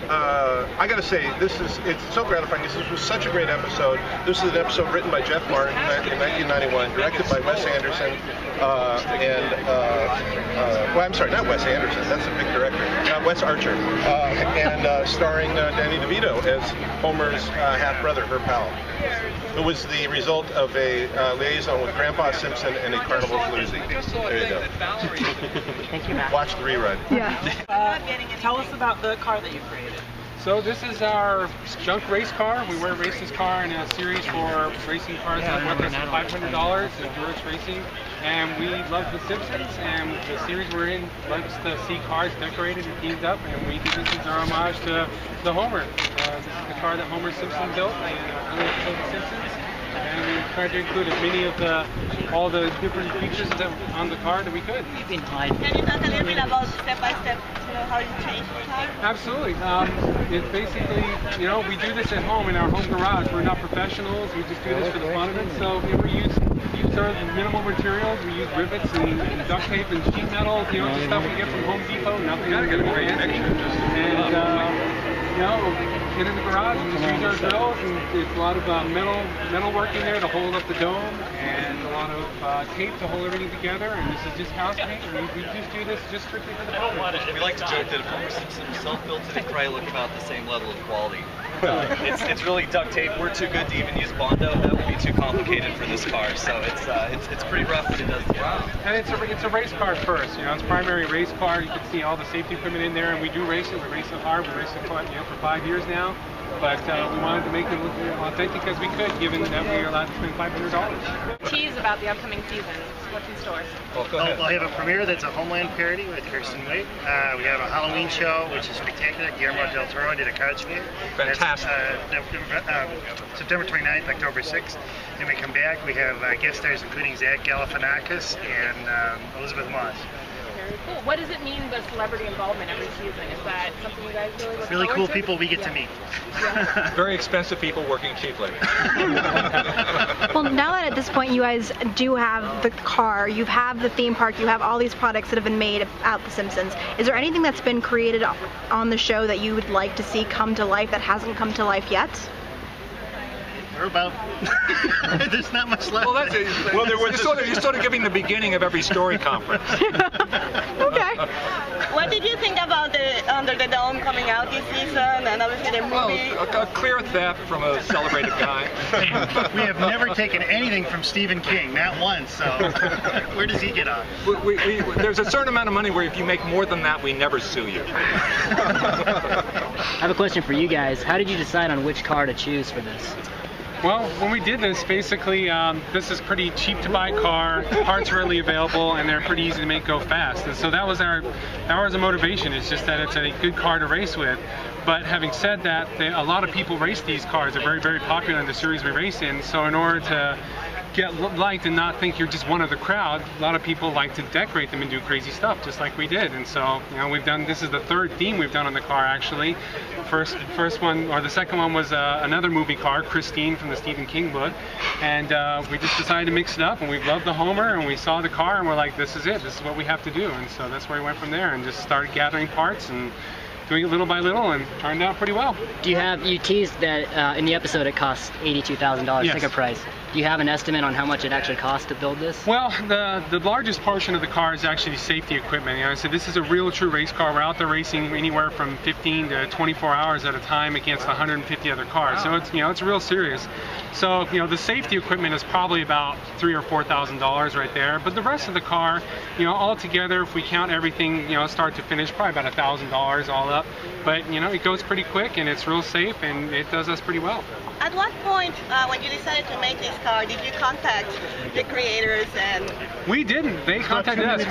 I gotta say, it's so gratifying because this was such a great episode. This is an episode written by Jeff Martin in 1991, directed by Wes Anderson, well, I'm sorry, not Wes Anderson, that's a big director, Wes Archer, and starring Danny DeVito as Homer's half-brother, her pal. It was the result of a liaison with Grandpa Simpson and a carnival floozy. There you go. Thank you, Matt. Watch the rerun. Yeah. Tell us about the car that you created. So this is our junk race car. We were race this car in a series for racing cars that went us $500 at Endurance Racing. And we love the Simpsons, and the series we're in likes to see cars decorated and themed up, and we did this as our homage to the Homer. This is the car that Homer Simpson built in early episode of The Simpsons. And we tried to include as many of all the different features on the car that we could. Can you talk a little bit about step by step, how you change the car? Absolutely. It's basically, we do this at home in our home garage. We're not professionals. We just do this for the fun of it. So we use sort of minimal materials. We use rivets and duct tape and sheet metal. The stuff we get from Home Depot. Nothing really fancy. And get in the garage and just use our drills, and there's a lot of metal work in there to hold up the dome, and a lot of tape to hold everything together, and this is just house paint, and we just do this just strictly for the fun. We like to joke that if Homer Simpson himself built it, it'd probably look about the same level of quality. It's really duct tape. We're too good to even use Bondo. That would be too complicated for this car, so it's pretty rough, but it does the job. And it's a race car first, it's a primary race car. You can see all the safety equipment in there, and we do race it. We race it hard. We race it for 5 years now. But we wanted to make it look as authentic as we could, given that we are allowed to spend $500. Tease about the upcoming season. What's in store? Well, go ahead. We'll have a premiere that's a Homeland parody with Kirsten Wiig. We have a Halloween show, which is spectacular. Guillermo del Toro did a card scheme. Fantastic. That's, September 29th, October 6th. Then we come back. We have guest stars including Zach Galifianakis and Elizabeth Moss. Very cool. What does it mean, the celebrity involvement every season? Is that something you guys really look Really forward cool to? people we get to meet. Yeah. Very expensive people working cheaply. Well, now that at this point you guys do have the car, you have the theme park, you have all these products that have been made about The Simpsons, is there anything that's been created on the show that you would like to see come to life that hasn't come to life yet? We're about... There's not much left. Well, you're sort of giving the beginning of every story conference. Okay. What did you think about the Under the Dome coming out this season, and obviously the movie? Well, a clear theft from a celebrated guy. We have never taken anything from Stephen King, not once, so where does he get off? There's a certain amount of money where if you make more than that, we never sue you. I have a question for you guys. How did you decide on which car to choose for this? Well, when we did this, basically, this is pretty cheap to buy car, parts readily available, and they're pretty easy to make go fast. And so that was the motivation. It's just that it's a good car to race with. But having said that, a lot of people race these cars. They're very, very popular in the series we race in. So in order to get liked and not think you're just one of the crowd, a lot of people like to decorate them and do crazy stuff, just like we did. And so, this is the third theme we've done on the car, actually. First one, or the second one, was another movie car, Christine, from the Stephen King book. And we just decided to mix it up, and we loved the Homer, and we saw the car, and we're like, this is it. This is what we have to do. And so that's where we went from there, and just started gathering parts and doing it little by little, and turned out pretty well. You teased that in the episode it costs $82,000 Yes. ticket price. Do you have an estimate on how much it actually costs to build this? Well, the largest portion of the car is actually safety equipment. So this is a real true race car. We're out there racing anywhere from 15 to 24 hours at a time against 150 other cars. So it's real serious. So the safety equipment is probably about $3,000 or $4,000 right there. But the rest of the car, all together, if we count everything, start to finish, probably about $1,000 all up. But it goes pretty quick, and it's real safe, and it does us pretty well. At what point, when you decided to make this car, did you contact the creators and... We didn't. They contacted us.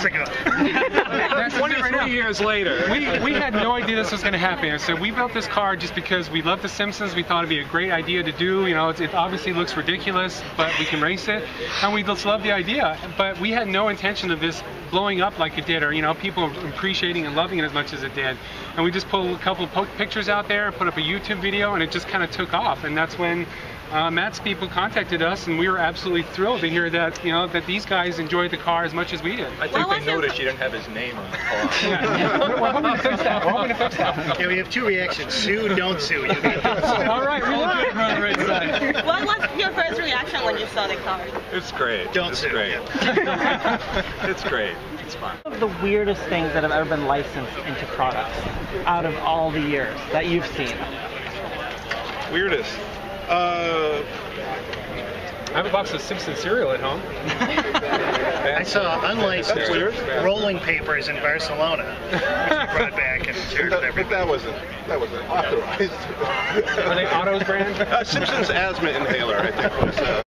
23 years later. We had no idea this was going to happen. So we built this car just because we love The Simpsons. We thought it'd be a great idea to do. It obviously looks ridiculous, but we can race it. And we just love the idea. But we had no intention of this blowing up like it did, or people appreciating and loving it as much as it did. And we just pulled a couple of pictures out there, put up a YouTube video, and it just kind of took off. And that's when Matt's people contacted us, and we were absolutely thrilled to hear that that these guys enjoyed the car as much as we did. I think they noticed you didn't have his name on the car. We're hoping to fix that. We're hoping to fix that. Yeah, we have two reactions: sue, don't sue. You All right, we're looking on the right side. What was your first reaction when you saw the car? It's great. Don't it's sue. great. Yeah. It's great. It's fun. One of the weirdest things that have ever been licensed into products out of all the years that you've seen? Weirdest. I have a box of Simpsons cereal at home. I saw unlicensed rolling papers in Barcelona, which you brought back and shared with But everybody. that wasn't authorized. Are they Otto's brand? Simpsons asthma inhaler, I think, was.